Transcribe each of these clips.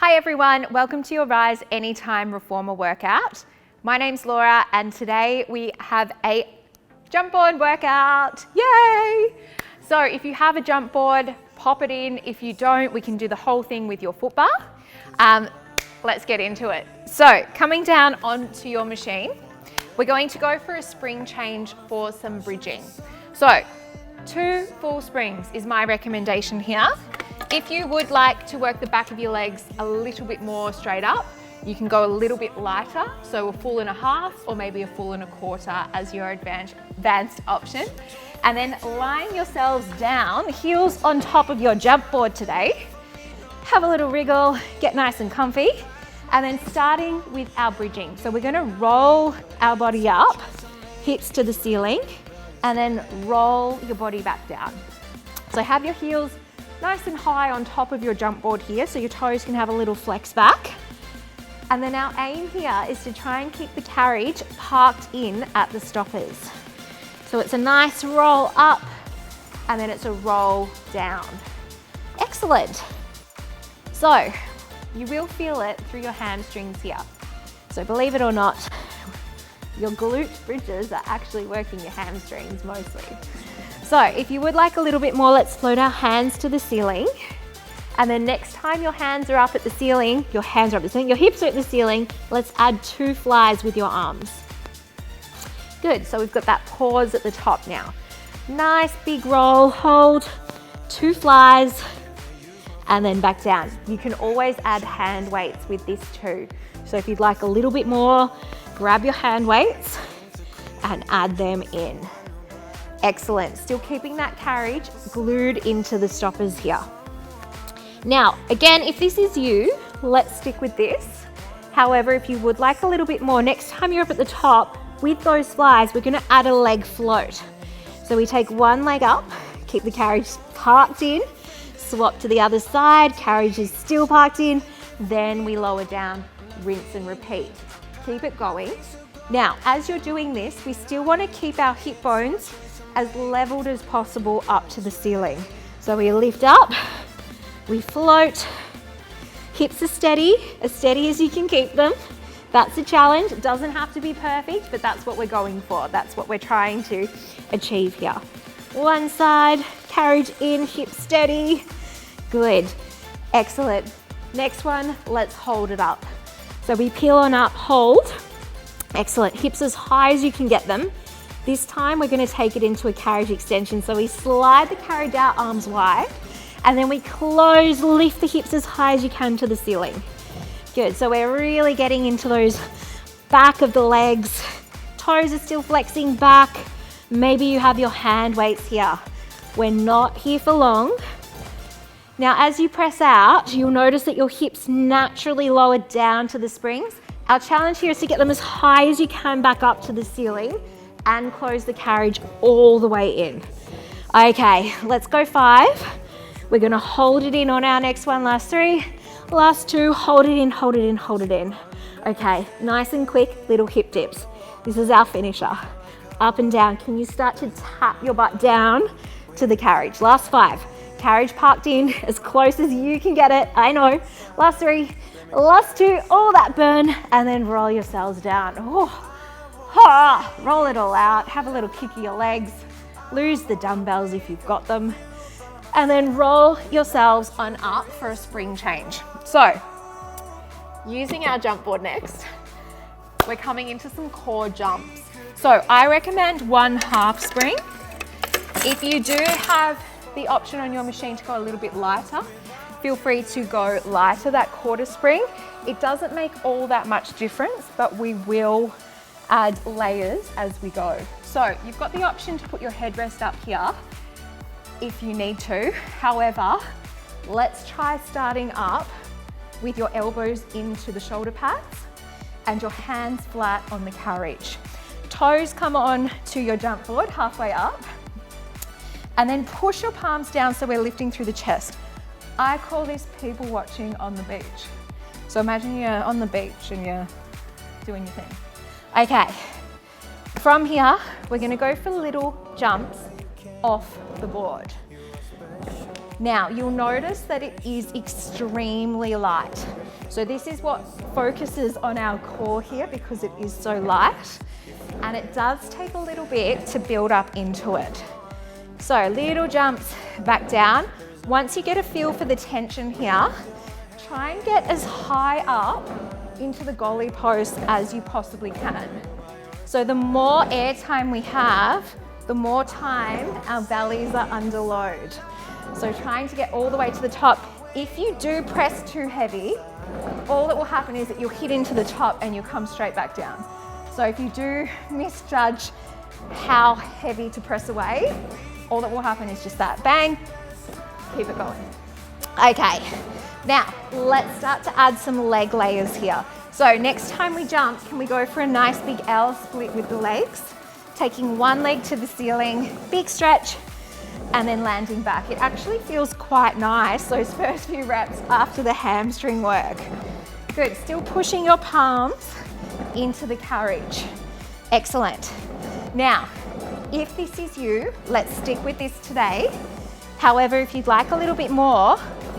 Hi everyone, welcome to your Rise Anytime Reformer workout. My name's Laura and today we have a jump board workout. Yay! So if you have a jump board, pop it in. If you don't, we can do the whole thing with your foot bar. Let's get into it. So coming down onto your machine, we're going to go for a spring change for some bridging. So 2 full springs is my recommendation here. If you would like to work the back of your legs a little bit more straight up, you can go a little bit lighter, so a full and a half or maybe a full and a quarter as your advanced option. And then lying yourselves down, heels on top of your jump board today. Have a little wriggle, get nice and comfy. And then starting with our bridging. So we're gonna roll our body up, hips to the ceiling, and then roll your body back down. So have your heels nice and high on top of your jump board here, so your toes can have a little flex back. And then our aim here is to try and keep the carriage parked in at the stoppers. So it's a nice roll up, and then it's a roll down. Excellent. So you will feel it through your hamstrings here. So believe it or not, your glute bridges are actually working your hamstrings mostly. So if you would like a little bit more, let's float our hands to the ceiling. And then next time your hands are up at the ceiling, your hands are up at the ceiling, your hips are at the ceiling, let's add 2 flies with your arms. Good, so we've got that pause at the top now. Nice big roll, hold, 2 flies, and then back down. You can always add hand weights with this too. So if you'd like a little bit more, grab your hand weights and add them in. Excellent, still keeping that carriage glued into the stoppers here. Now, again, if this is you, let's stick with this. However, if you would like a little bit more, next time you're up at the top, with those flies, we're gonna add a leg float. So we take one leg up, keep the carriage parked in, swap to the other side, carriage is still parked in, then we lower down, rinse and repeat. Keep it going. Now, as you're doing this, we still wanna keep our hip bones as leveled as possible up to the ceiling. So we lift up, we float, hips are steady as you can keep them. That's the challenge. It doesn't have to be perfect, but that's what we're going for. That's what we're trying to achieve here. One side, carriage in, hips steady. Good, excellent. Next one, let's hold it up. So we peel on up, hold. Excellent, hips as high as you can get them. This time we're gonna take it into a carriage extension. So we slide the carriage out arms wide, and then we close, lift the hips as high as you can to the ceiling. Good, so we're really getting into those back of the legs. Toes are still flexing back. Maybe you have your hand weights here. We're not here for long. Now, as you press out, you'll notice that your hips naturally lower down to the springs. Our challenge here is to get them as high as you can back up to the ceiling and close the carriage all the way in. Okay, let's go 5. We're gonna hold it in on our next one, last 3. Last 2, hold it in, hold it in, hold it in. Okay, nice and quick little hip dips. This is our finisher. Up and down. Can you start to tap your butt down to the carriage? Last 5. Carriage parked in as close as you can get it. I know. Last 3, last 2, all that burn, and then roll yourselves down. Oh. Roll it all out, have a little kick of your legs, lose the dumbbells if you've got them, and then roll yourselves on up for a spring change. So, using our jump board next, we're coming into some core jumps. So I recommend 1 half spring. If you do have the option on your machine to go a little bit lighter, feel free to go lighter, that quarter spring. It doesn't make all that much difference, but we will add layers as we go. So you've got the option to put your headrest up here if you need to. However, let's try starting up with your elbows into the shoulder pads and your hands flat on the carriage. Toes come on to your jump board halfway up, and then push your palms down so we're lifting through the chest. I call this people watching on the beach. So imagine you're on the beach and you're doing your thing. Okay, from here, we're gonna go for little jumps off the board. Now, you'll notice that it is extremely light. So this is what focuses on our core here because it is so light, and it does take a little bit to build up into it. So little jumps back down. Once you get a feel for the tension here, try and get as high up into the goalie post as you possibly can. So the more air time we have, the more time our bellies are under load. So trying to get all the way to the top. If you do press too heavy, all that will happen is that you'll hit into the top and you'll come straight back down. So if you do misjudge how heavy to press away, all that will happen is just that, bang, keep it going. Okay, now let's start to add some leg layers here. So next time we jump, can we go for a nice big L split with the legs? Taking one leg to the ceiling, big stretch, and then landing back. It actually feels quite nice, those first few reps after the hamstring work. Good, still pushing your palms into the carriage. Excellent. Now, if this is you, let's stick with this today. However, if you'd like a little bit more,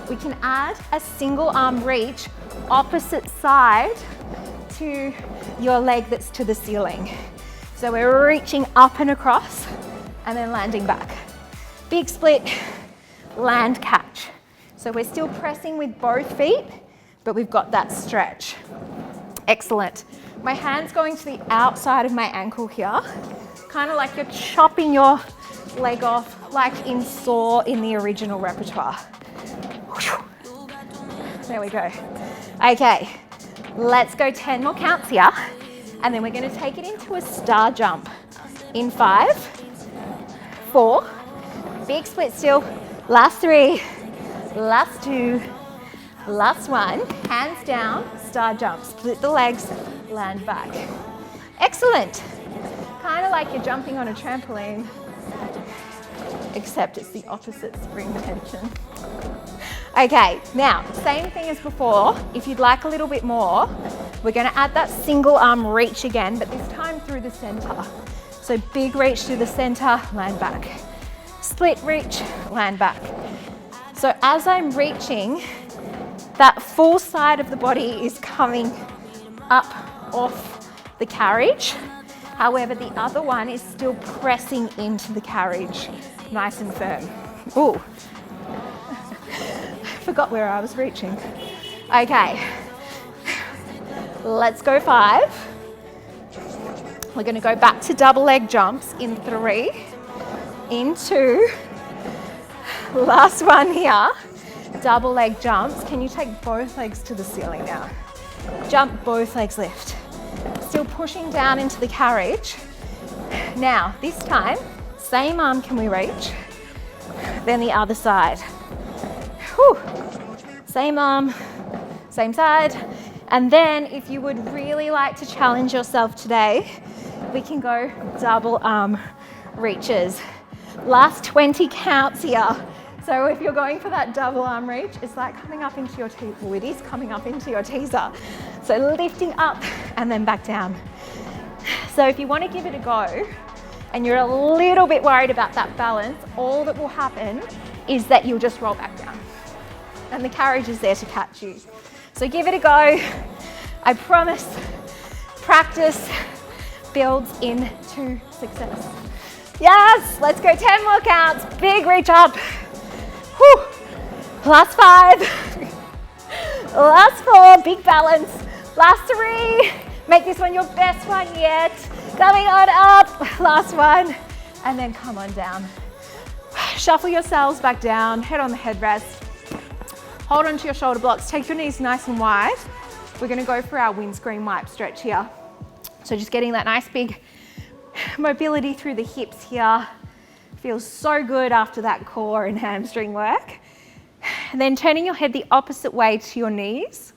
we can add a single arm reach opposite side to your leg that's to the ceiling. So we're reaching up and across and then landing back. Big split, land, catch. So we're still pressing with both feet, but we've got that stretch. Excellent. My hand's going to the outside of my ankle here, kind of like you're chopping your leg off, like in Saw in the original repertoire. There we go. Okay, let's go 10 more counts here, and then we're going to take it into a star jump. In 5, 4, big split still, last 3, last 2, last 1, hands down, star jump, split the legs, land back. Excellent. Kind of like you're jumping on a trampoline, except it's the opposite spring tension. Okay, now, same thing as before. If you'd like a little bit more, we're gonna add that single arm reach again, but this time through the center. So big reach through the center, land back. Split reach, land back. So as I'm reaching, that full side of the body is coming up off the carriage. However, the other one is still pressing into the carriage, nice and firm. Ooh. Forgot where I was reaching. Okay, let's go 5. We're going to go back to double leg jumps in 3, in 2, last one here, double leg jumps. Can you take both legs to the ceiling now? Jump, both legs lift. Still pushing down into the carriage. Now, this time, same arm can we reach, then the other side. Whew. Same arm, same side. And then if you would really like to challenge yourself today, we can go double arm reaches. Last 20 counts here. So if you're going for that double arm reach, it's like coming up into your teaser. Well, it is coming up into your teaser. So lifting up and then back down. So if you want to give it a go and you're a little bit worried about that balance, all that will happen is that you'll just roll back down. And the carriage is there to catch you. So give it a go. I promise, practice builds into success. Yes, let's go 10 more counts. Big reach up. Whew. Last 5. Last 4, big balance. Last 3. Make this one your best one yet. Coming on up. Last one. And then come on down. Shuffle yourselves back down. Head on the headrest. Hold onto your shoulder blocks, take your knees nice and wide. We're gonna go for our windscreen wipe stretch here. So just getting that nice big mobility through the hips here. Feels so good after that core and hamstring work. And then turning your head the opposite way to your knees,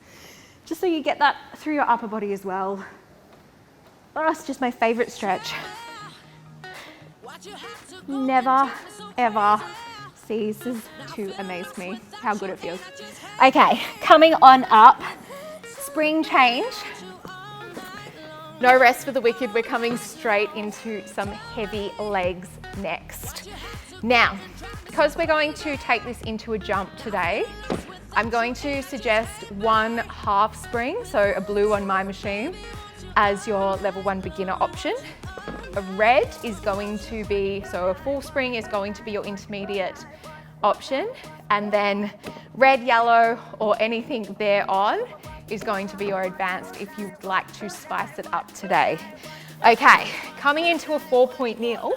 just so you get that through your upper body as well. Oh, it's just my favorite stretch. Never, ever ceases to amaze me how good it feels. Okay, coming on up, spring change. No rest for the wicked. We're coming straight into some heavy legs next. Now, because we're going to take this into a jump today, I'm going to suggest 1/2 spring, so a blue on my machine, as your level 1 beginner option. A red is going to be, so a full spring is going to be your intermediate option, and then red, yellow, or anything thereon is going to be your advanced if you'd like to spice it up today. Okay, coming into a 4-point kneel.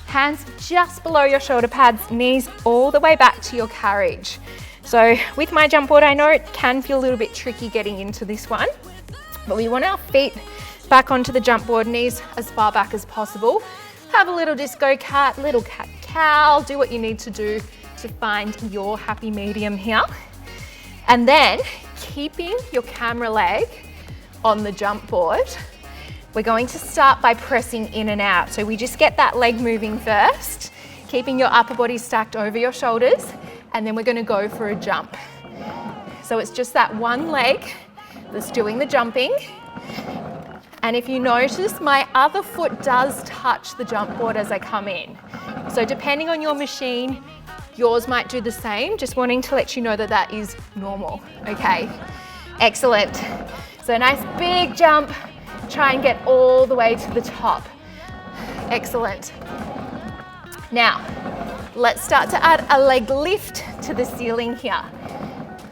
Hands just below your shoulder pads, knees all the way back to your carriage. So with my jump board, I know it can feel a little bit tricky getting into this one, but we want our feet back onto the jump board, knees as far back as possible. Have a little disco cat, little cat cow, do what you need to do to find your happy medium here. And then keeping your camera leg on the jump board, we're going to start by pressing in and out. So we just get that leg moving first, keeping your upper body stacked over your shoulders, and then we're going to go for a jump. So it's just that one leg that's doing the jumping. And if you notice, my other foot does touch the jump board as I come in. So depending on your machine, yours might do the same, just wanting to let you know that that is normal, okay? Excellent. So a nice big jump, try and get all the way to the top. Excellent. Now, let's start to add a leg lift to the ceiling here.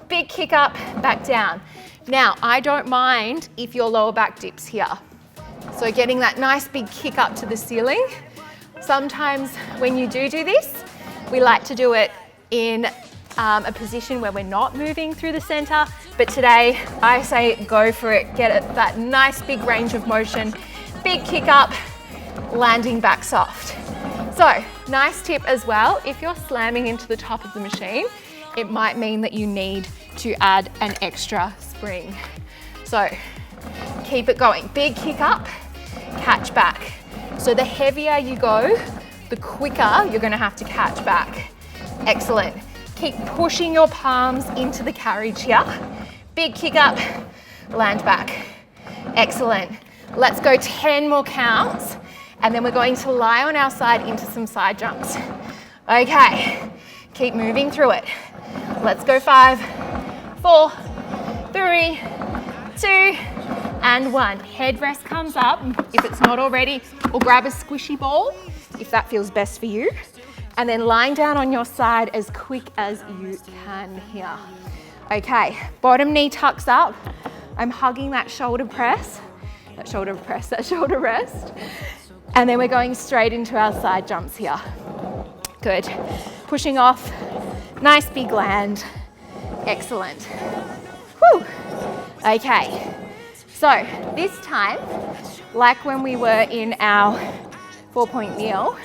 Big kick up, back down. Now, I don't mind if your lower back dips here. So getting that nice big kick up to the ceiling. Sometimes when you do this, we like to do it in a position where we're not moving through the center, but today I say go for it, get it that nice big range of motion, big kick up, landing back soft. So, nice tip as well, if you're slamming into the top of the machine, it might mean that you need to add an extra spring. So, keep it going, big kick up, catch back. So the heavier you go, the quicker you're gonna have to catch back. Excellent. Keep pushing your palms into the carriage here. Big kick up, land back. Excellent. Let's go 10 more counts, and then we're going to lie on our side into some side jumps. Okay, keep moving through it. Let's go 5, 4, 3, 2, and 1. Headrest comes up, if it's not already, or grab a squishy ball, if that feels best for you. And then lying down on your side as quick as you can here. Okay, bottom knee tucks up. I'm hugging that shoulder rest. And then we're going straight into our side jumps here. Good. Pushing off, nice big land. Excellent. Whew. Okay, so this time, like when we were in our 4-point kneel,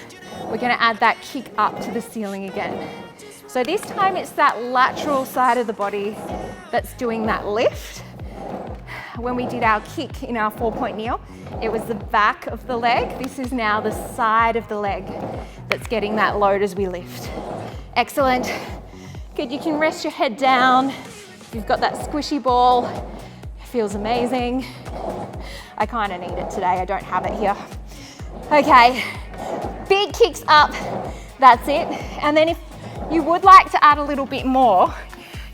we're going to add that kick up to the ceiling again. So this time it's that lateral side of the body that's doing that lift. When we did our kick in our 4-point kneel, it was the back of the leg. This is now the side of the leg that's getting that load as we lift. Excellent. Good, you can rest your head down. You've got that squishy ball. It feels amazing. I kind of need it today, I don't have it here. Okay, big kicks up, that's it. And then if you would like to add a little bit more,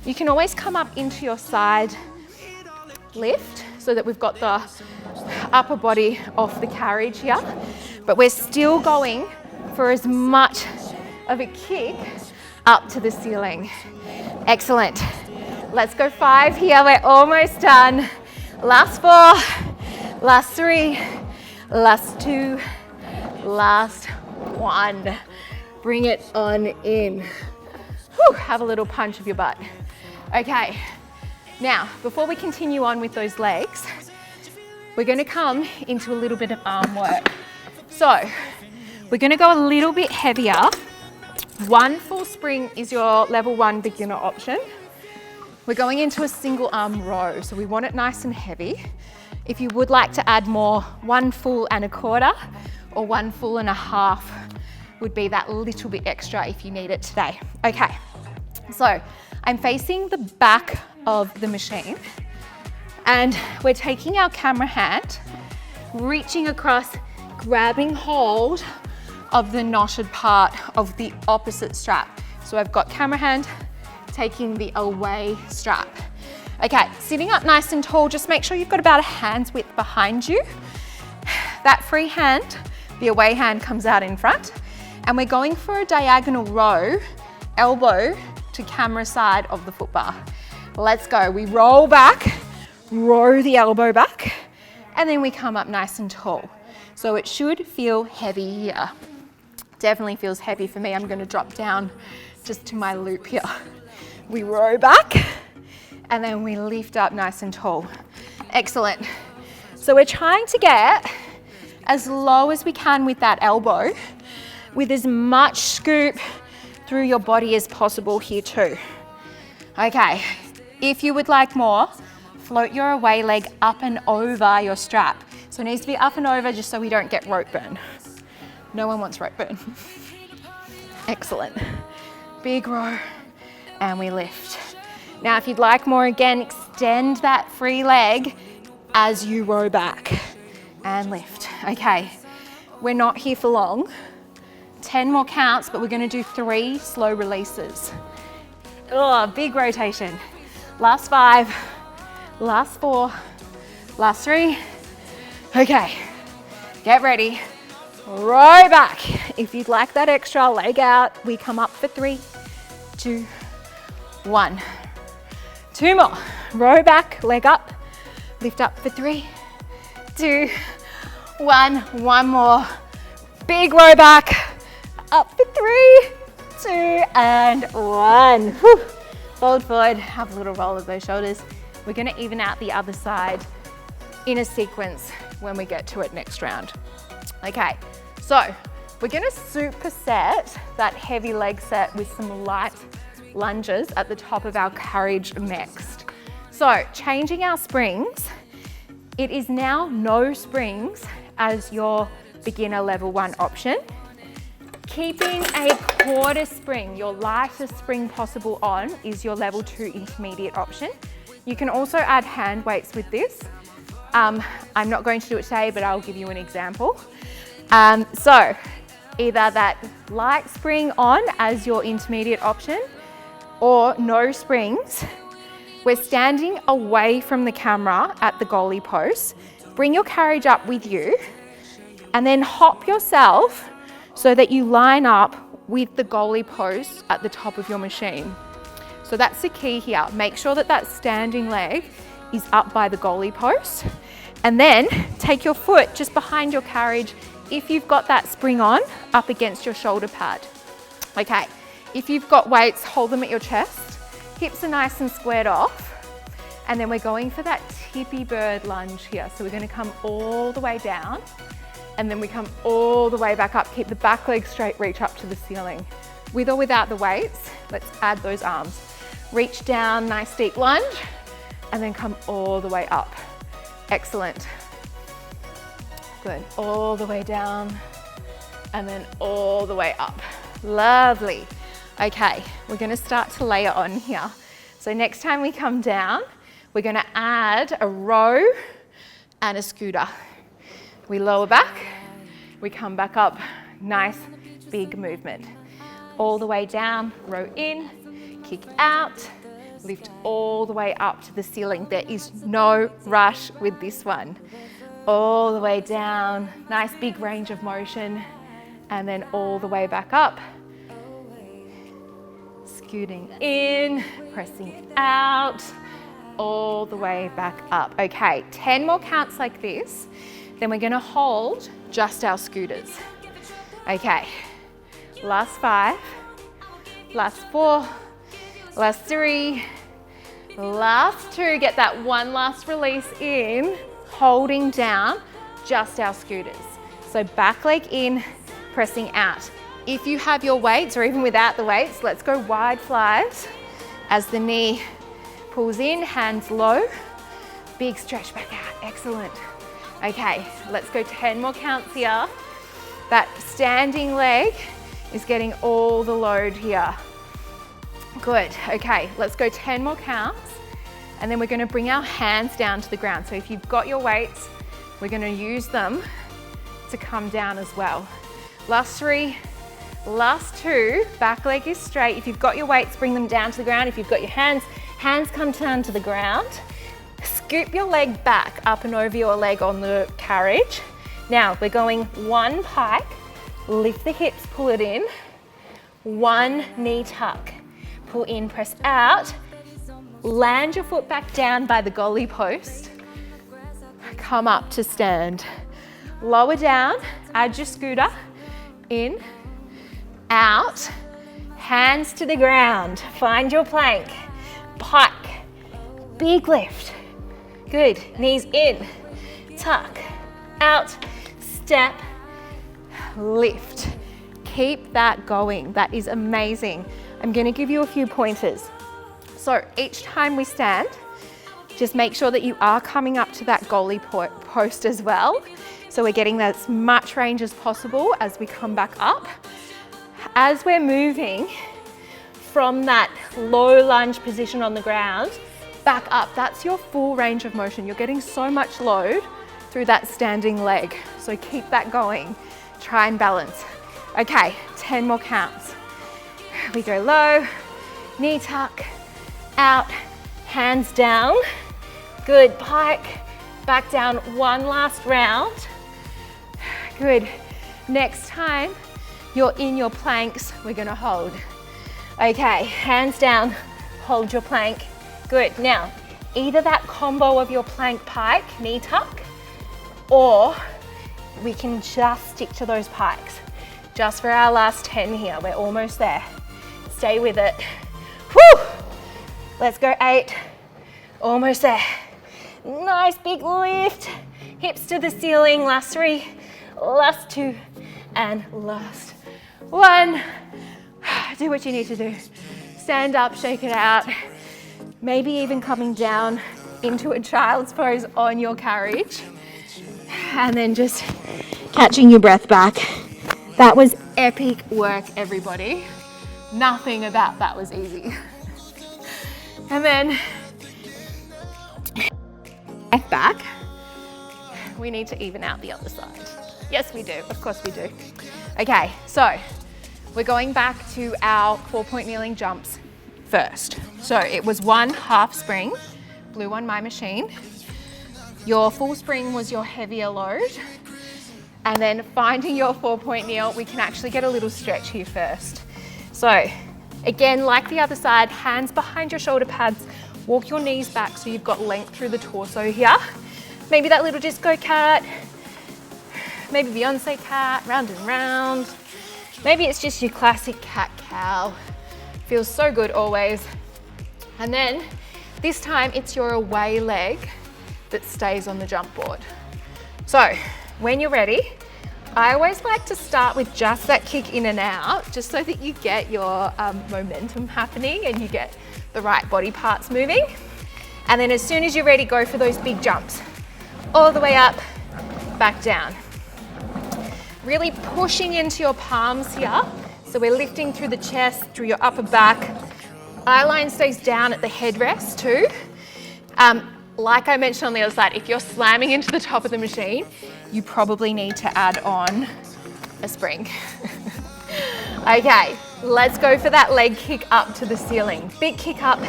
you can always come up into your side lift so that we've got the upper body off the carriage here, but we're still going for as much of a kick up to the ceiling. Excellent. Let's go 5 here, we're almost done. Last 4, last 3, last 2, last 1. Bring it on in. Whew, have a little punch of your butt. Okay, now before we continue on with those legs, we're going to come into a little bit of arm work. So we're going to go a little bit heavier. 1 full spring is your level 1 beginner option. We're going into a single arm row, so we want it nice and heavy. If you would like to add more, 1 full and a quarter or 1 full and a half would be that little bit extra if you need it today. Okay, so I'm facing the back of the machine and we're taking our camera hand, reaching across, grabbing hold of the knotted part of the opposite strap. So I've got camera hand taking the away strap. Okay, sitting up nice and tall, just make sure you've got about a hand's width behind you. That free hand, the away hand, comes out in front. And we're going for a diagonal row, elbow to camera side of the foot bar. Let's go. We roll back, row the elbow back, and then we come up nice and tall. So it should feel heavy here. Definitely feels heavy for me. I'm going to drop down just to my loop here. We row back, and then we lift up nice and tall. Excellent. So we're trying to get as low as we can with that elbow, with as much scoop through your body as possible here too. Okay, if you would like more, float your away leg up and over your strap. So it needs to be up and over just so we don't get rope burn. No one wants rope burn. Excellent. Big row, and we lift. Now, if you'd like more, again, extend that free leg as you row back and lift. Okay, we're not here for long. 10 more counts, but we're gonna do 3 slow releases. Oh, big rotation. Last 5, last 4, last 3. Okay, get ready. Row back. If you'd like that extra leg out, we come up for 3, 2, 1. 2 more. Row back, leg up, lift up for 3, 2, 1. 1 more. Big row back. Up for 3, 2, and 1. Whew. Fold forward, have a little roll of those shoulders. We're gonna even out the other side in a sequence when we get to it next round. Okay, so we're gonna superset that heavy leg set with some light lunges at the top of our carriage next. So changing our springs, it is now no springs as your beginner level 1 option. Keeping a quarter spring, your lightest spring possible on, is your level 2 intermediate option. You can also add hand weights with this. I'm not going to do it today, but I'll give you an example. So either that light spring on as your intermediate option or no springs. We're standing away from the camera at the goalie post. Bring your carriage up with you and then hop yourself so that you line up with the goalie post at the top of your machine. So that's the key here. Make sure that that standing leg is up by the goalie post, and then take your foot just behind your carriage if you've got that spring on, up against your shoulder pad. Okay, if you've got weights, hold them at your chest. Hips are nice and squared off. And then we're going for that tippy bird lunge here. So we're gonna come all the way down, and then we come all the way back up. Keep the back leg straight, reach up to the ceiling. With or without the weights, let's add those arms. Reach down, nice deep lunge, and then come all the way up. Excellent. Good, all the way down, and then all the way up. Lovely. Okay, we're gonna start to layer on here. So next time we come down, we're gonna add a row and a scooter. We lower back, we come back up, nice big movement. All the way down, row in, kick out, lift all the way up to the ceiling. There is no rush with this one. All the way down, nice big range of motion, and then all the way back up. Scooting in, pressing out, all the way back up. Okay, 10 more counts like this. Then we're gonna hold just our scooters. Okay, last 5, last 4, last 3, last 2. Get that one last release in, holding down just our scooters. So back leg in, pressing out. If you have your weights, or even without the weights, let's go wide flies as the knee pulls in, hands low, big stretch back out. Excellent. Okay, let's go 10 more counts here. That standing leg is getting all the load here. Good, okay, let's go 10 more counts, and then we're gonna bring our hands down to the ground. So if you've got your weights, we're gonna use them to come down as well. Last 3, Last 2, back leg is straight. If you've got your weights, bring them down to the ground. If you've got your hands come down to the ground. Scoop your leg back up and over your leg on the carriage. Now we're going 1 pike, lift the hips, pull it in, 1 knee tuck, pull in, press out, land your foot back down by the goalie post, come up to stand, lower down, add your scooter, in, out, hands to the ground, find your plank, pike, big lift, good, knees in, tuck, out, step, lift. Keep that going, that is amazing. I'm gonna give you a few pointers. So each time we stand, just make sure that you are coming up to that goalie post as well. So we're getting as much range as possible as we come back up. As we're moving from that low lunge position on the ground, back up, that's your full range of motion. You're getting so much load through that standing leg. So keep that going, try and balance. Okay, 10 more counts. We go low, knee tuck, out, hands down. Good, pike, back down, 1 last round. Good, next time you're in your planks, we're gonna hold. Okay, hands down, hold your plank. Good, now, either that combo of your plank pike, knee tuck, or we can just stick to those pikes. Just for our last 10 here, we're almost there. Stay with it. Whew! Let's go 8, almost there. Nice big lift, hips to the ceiling, last 3, last 2, and last 1. Do what you need to do. Stand up, shake it out. Maybe even coming down into a child's pose on your carriage. And then just catching your breath back. That was epic work, everybody. Nothing about that was easy. And then back. We need to even out the other side. Yes, we do. Of course we do. Okay, so we're going back to our 4-point kneeling jumps first. So it was 1 half spring, blue on my machine. Your full spring was your heavier load. And then finding your 4-point kneel, we can actually get a little stretch here first. So again, like the other side, hands behind your shoulder pads, walk your knees back so you've got length through the torso here. Maybe that little disco cat, maybe Beyonce cat, round and round. Maybe it's just your classic cat-cow. Feels so good always. And then this time it's your away leg that stays on the jump board. So when you're ready, I always like to start with just that kick in and out, just so that you get your momentum happening and you get the right body parts moving. And then as soon as you're ready, go for those big jumps. All the way up, back down. Really pushing into your palms here. So we're lifting through the chest, through your upper back. Eye line stays down at the headrest too. Like I mentioned on the other side, if you're slamming into the top of the machine, you probably need to add on a spring. Okay, let's go for that leg kick up to the ceiling. Big kick up,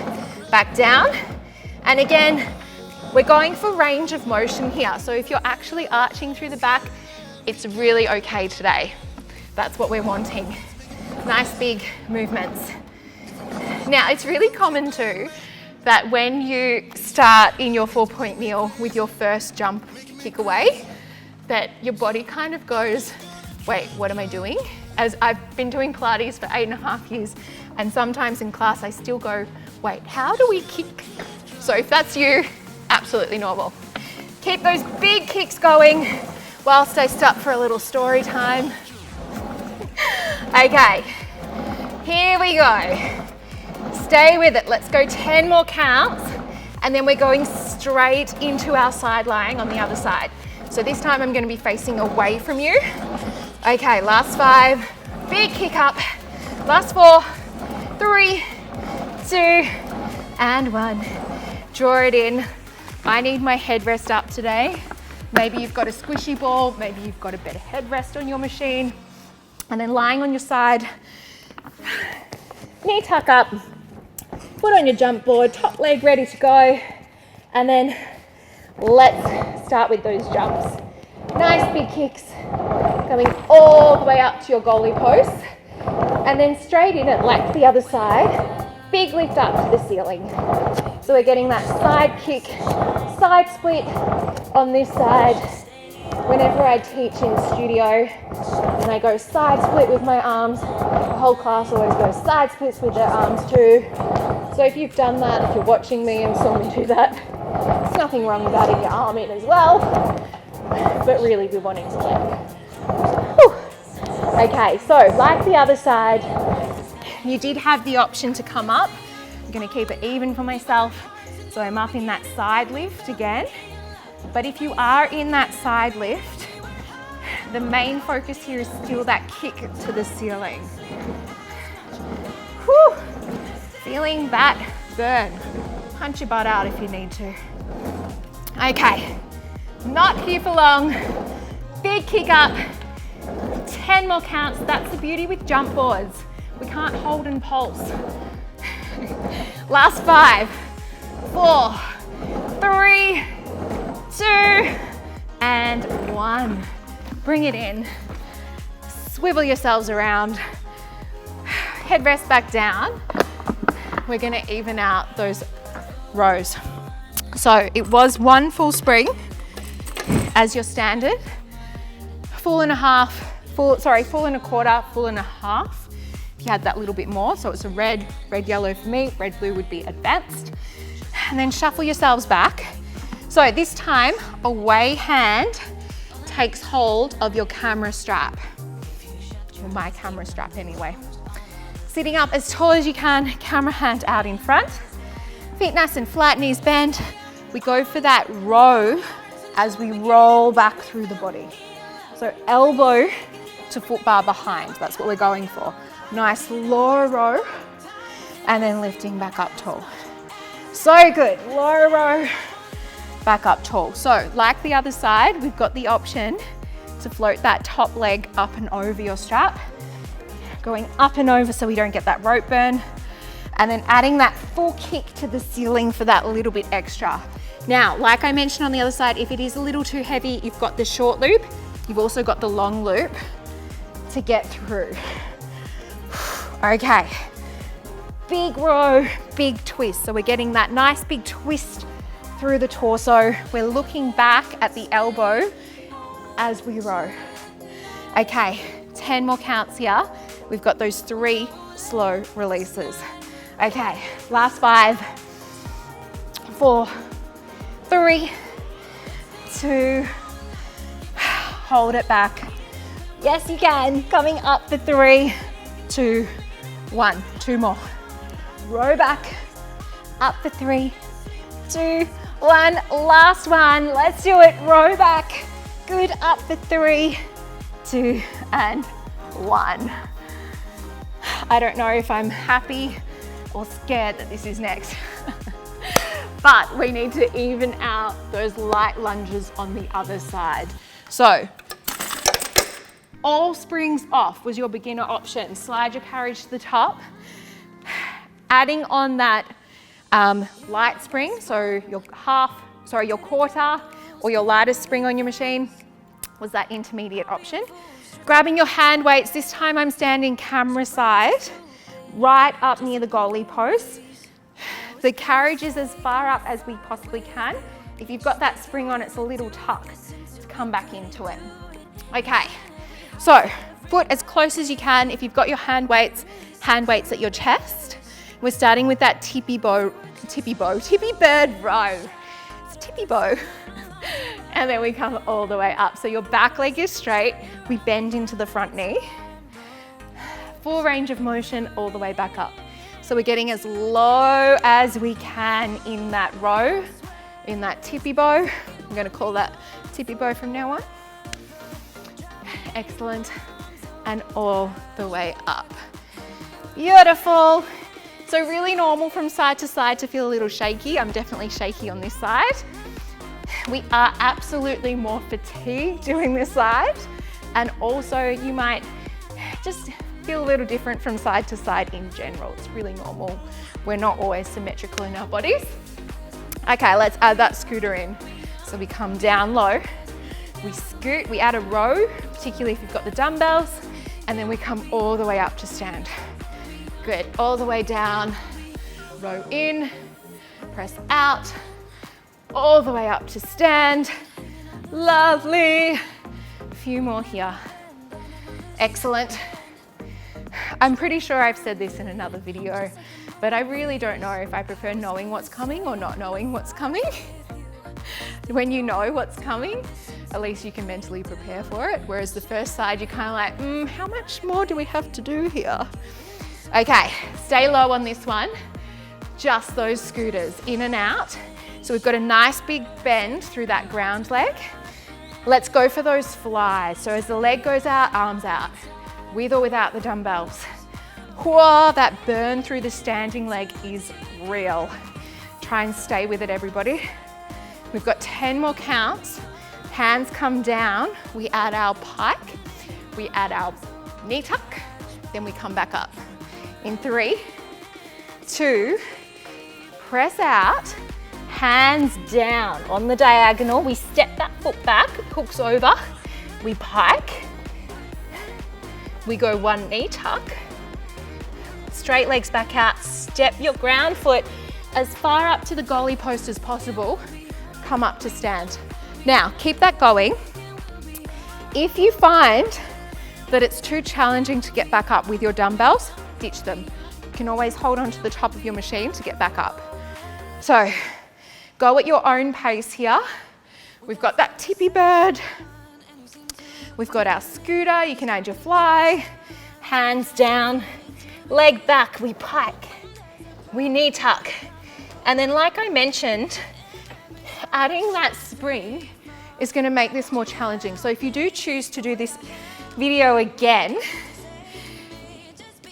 back down. And again, we're going for range of motion here. So if you're actually arching through the back, it's really okay today. That's what we're wanting. Nice big movements. Now, it's really common too that when you start in your 4-point kneel with your first jump kick away, that your body kind of goes, wait, what am I doing? As I've been doing Pilates for 8.5 years, and sometimes in class I still go, wait, how do we kick? So if that's you, absolutely normal. Keep those big kicks going whilst I stop for a little story time. Okay, here we go. Stay with it. Let's go 10 more counts, and then we're going straight into our side lying on the other side. So this time I'm going to be facing away from you. Okay, last 5, big kick up. Last 4, 3, 2, and 1. Draw it in. I need my headrest up today. Maybe you've got a squishy ball, maybe you've got a better headrest on your machine. And then lying on your side, knee tuck up, foot on your jump board, top leg ready to go. And then let's start with those jumps. Nice big kicks, going all the way up to your goalie post. And then straight in it like the other side, big lift up to the ceiling. So we're getting that side kick, side split on this side. Whenever I teach in studio and I go side split with my arms, the whole class always goes side splits with their arms too. So if you've done that, if you're watching me and saw me do that, there's nothing wrong with adding your arm in as well, but really we're wanting to get. Okay, so like the other side, you did have the option to come up. I'm gonna keep it even for myself. So I'm up in that side lift again. But if you are in that side lift, the main focus here is still that kick to the ceiling. Whew. Feeling that burn. Punch your butt out if you need to. Okay, not here for long. Big kick up, 10 more counts. That's the beauty with jump boards. We can't hold and pulse. Last 5, 4, 3, 2, and 1. Bring it in. Swivel yourselves around. Headrest back down. We're gonna even out those rows. So it was 1 full spring as your standard. Full and a quarter, full and a half. If you had that little bit more, so it's a red, yellow for me, red, blue would be advanced. And then shuffle yourselves back. So this time, away hand takes hold of your camera strap, or my camera strap anyway. Sitting up as tall as you can, camera hand out in front. Feet nice and flat, knees bent. We go for that row as we roll back through the body. So elbow to foot bar behind, that's what we're going for. Nice lower row, and then lifting back up tall. So good, lower row, back up tall. So like the other side, we've got the option to float that top leg up and over your strap, going up and over so we don't get that rope burn, and then adding that full kick to the ceiling for that little bit extra. Now, like I mentioned on the other side, if it is a little too heavy, you've got the short loop, you've also got the long loop to get through. Okay, big row, big twist. So we're getting that nice big twist through the torso. We're looking back at the elbow as we row. Okay, 10 more counts here. We've got those 3 slow releases. Okay, last 5, 4, 3, 2, hold it back. Yes, you can. Coming up for 3, 2, 1. 2 more. Row back, up for 3, 2, 1. Last one. Let's do it. Row back. Good. Up for 3, 2, and 1. I don't know if I'm happy or scared that this is next. But we need to even out those light lunges on the other side. So, all springs off was your beginner option. Slide your carriage to the top. Adding on that light spring, so your quarter or your lightest spring on your machine was that intermediate option. Grabbing your hand weights, this time I'm standing camera side, right up near the goalie post. The carriage is as far up as we possibly can. If you've got that spring on, it's a little tuck to come back into it. Okay, so foot as close as you can. If you've got your hand weights at your chest. We're starting with that tippy bird row. It's tippy bow. And then we come all the way up. So your back leg is straight. We bend into the front knee. Full range of motion all the way back up. So we're getting as low as we can in that row, in that tippy bow. I'm going to call that tippy bow from now on. Excellent. And all the way up. Beautiful. So really normal from side to side to feel a little shaky. I'm definitely shaky on this side. We are absolutely more fatigued doing this side. And also you might just feel a little different from side to side in general. It's really normal. We're not always symmetrical in our bodies. Okay, let's add that scooter in. So we come down low, we scoot, we add a row, particularly if you've got the dumbbells, and then we come all the way up to stand. Good, all the way down, row in, press out, all the way up to stand. Lovely. A few more here. Excellent. I'm pretty sure I've said this in another video, but I really don't know if I prefer knowing what's coming or not knowing what's coming. When you know what's coming, at least you can mentally prepare for it. Whereas the first side, you're kind of like, how much more do we have to do here? Okay, stay low on this one. Just those scooters, in and out. So we've got a nice big bend through that ground leg. Let's go for those flies. So as the leg goes out, arms out, with or without the dumbbells. Whoa, that burn through the standing leg is real. Try and stay with it, everybody. We've got 10 more counts. Hands come down, we add our pike, we add our knee tuck, then we come back up. In 3, 2, press out, hands down on the diagonal. We step that foot back, hooks over, we pike, we go one knee tuck, straight legs back out, step your ground foot as far up to the goalie post as possible, come up to stand. Now, keep that going. If you find that it's too challenging to get back up with your dumbbells, ditch them. You can always hold on to the top of your machine to get back up. So, go at your own pace here. We've got that tippy bird. We've got our scooter, you can add your fly. Hands down, leg back, we pike. We knee tuck. And then like I mentioned, adding that spring is going to make this more challenging. So if you do choose to do this video again,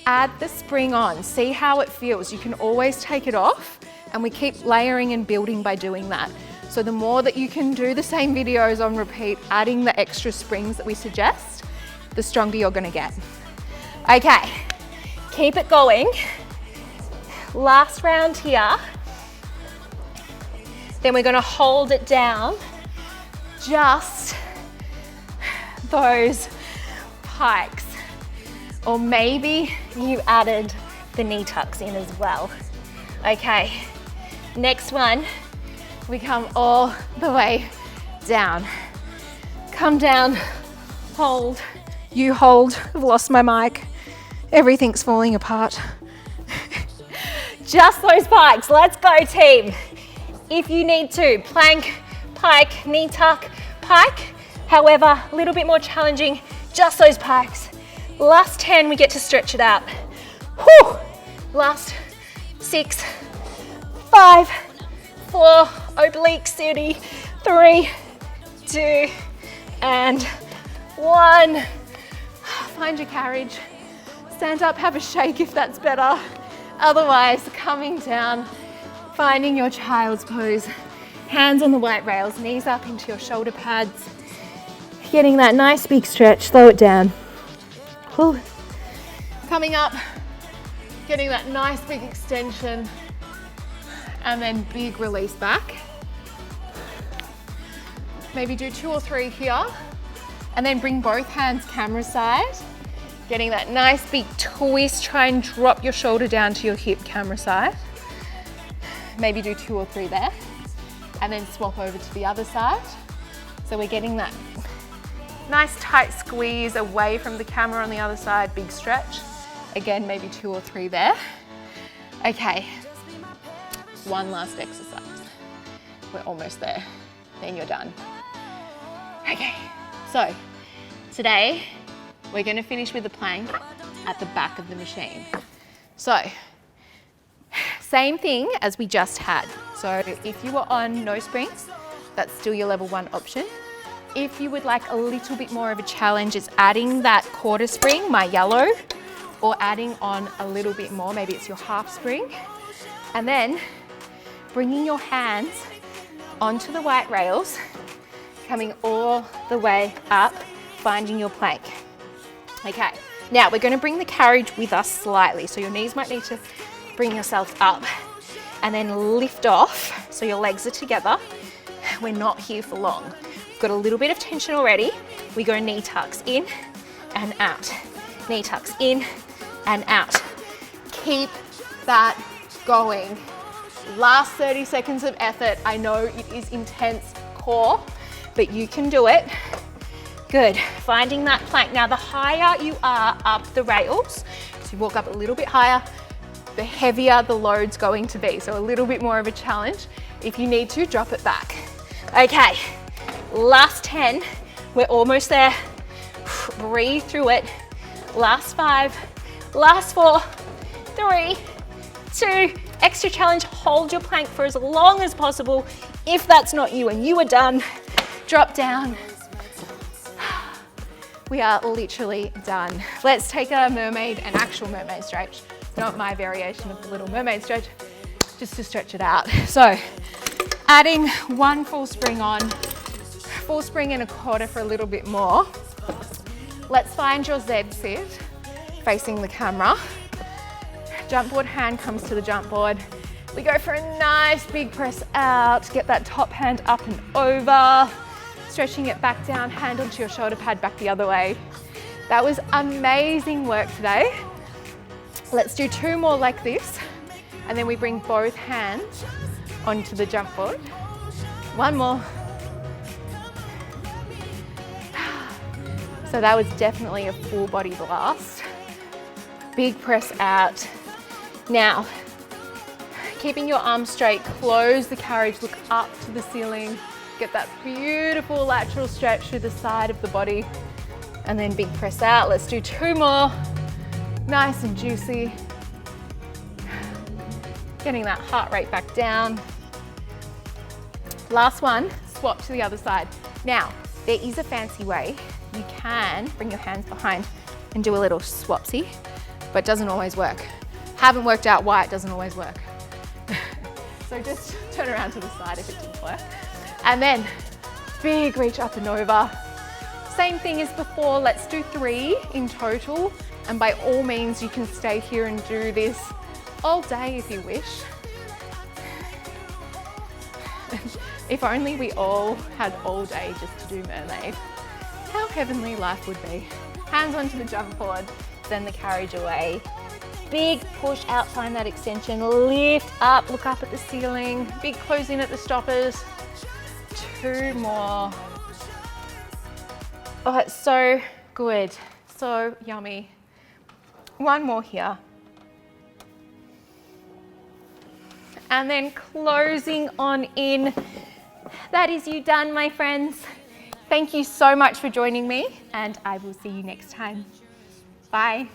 add the spring on, see how it feels. You can always take it off, and we keep layering and building by doing that. So the more that you can do the same videos on repeat, adding the extra springs that we suggest, the stronger you're going to get. Okay, keep it going. Last round here. Then we're going to hold it down, just those pikes. Or maybe you added the knee tucks in as well. Okay, next one, we come all the way down. Come down, hold. You hold. I've lost my mic. Everything's falling apart. Just those pikes. Let's go, team. If you need to, plank, pike, knee tuck, pike. However, a little bit more challenging, just those pikes. Last 10, we get to stretch it out. Whew. Last 6, 5, 4, oblique city, 3, 2, and 1. Find your carriage. Stand up, have a shake if that's better. Otherwise, coming down, finding your child's pose. Hands on the white rails, knees up into your shoulder pads. Getting that nice big stretch, slow it down. Whew. Coming up, getting that nice big extension, and then big release back. Maybe do 2 or 3 here, and then bring both hands camera side. Getting that nice big twist, try and drop your shoulder down to your hip camera side. Maybe do 2 or 3 there, and then swap over to the other side. So we're getting that nice tight squeeze away from the camera on the other side, big stretch. Again, maybe 2 or 3 there. Okay, one last exercise. We're almost there, then you're done. Okay, so today we're gonna finish with the plank at the back of the machine. So, same thing as we just had. So if you were on no springs, that's still your level 1 option. If you would like a little bit more of a challenge, it's adding that quarter spring, my yellow, or adding on a little bit more, maybe it's your half spring. And then bringing your hands onto the white rails, coming all the way up, finding your plank. Okay, Now we're going to bring the carriage with us slightly. So your knees might need to bring yourself up and then lift off. So your legs are together. We're not here for long. We've got a little bit of tension already. We go knee tucks in and out. Knee tucks in and out. Keep that going. Last 30 seconds of effort. I know it is intense core, but you can do it. Good. Finding that plank. Now, the higher you are up the rails, so you walk up a little bit higher, the heavier the load's going to be. So a little bit more of a challenge. If you need to, drop it back. Okay, last 10. We're almost there. Breathe through it. Last 5, last 4, 3, 2, extra challenge. Hold your plank for as long as possible. If that's not you and you are done, drop down. We are literally done. Let's take an actual mermaid stretch, not my variation of the Little Mermaid stretch, just to stretch it out. So, adding 1 full spring on, full spring and a quarter for a little bit more. Let's find your Z sit, facing the camera. Jump board hand comes to the jump board. We go for a nice big press out, get that top hand up and over. Stretching it back down, hand onto your shoulder pad, back the other way. That was amazing work today. Let's do 2 more like this, and then we bring both hands onto the jump board. 1 more. So that was definitely a full body blast. Big press out. Now, keeping your arms straight, close the carriage, look up to the ceiling. Get that beautiful lateral stretch through the side of the body, and then big press out. Let's do 2 more. Nice and juicy. Getting that heart rate back down. Last one, swap to the other side. Now, there is a fancy way. You can bring your hands behind and do a little swapsy, but it doesn't always work. Haven't worked out why it doesn't always work. So just turn around to the side if it didn't work. And then big reach up and over. Same thing as before, let's do 3 in total. And by all means, you can stay here and do this all day if you wish. If only we all had all day just to do mermaid. How heavenly life would be. Hands onto the jump board, send the carriage away. Big push out, find that extension, lift up, look up at the ceiling. Big close in at the stoppers. 2 more. Oh, it's so good, so yummy. 1 more here. And then closing on in. That is you done, my friends. Thank you so much for joining me, and I will see you next time. Bye.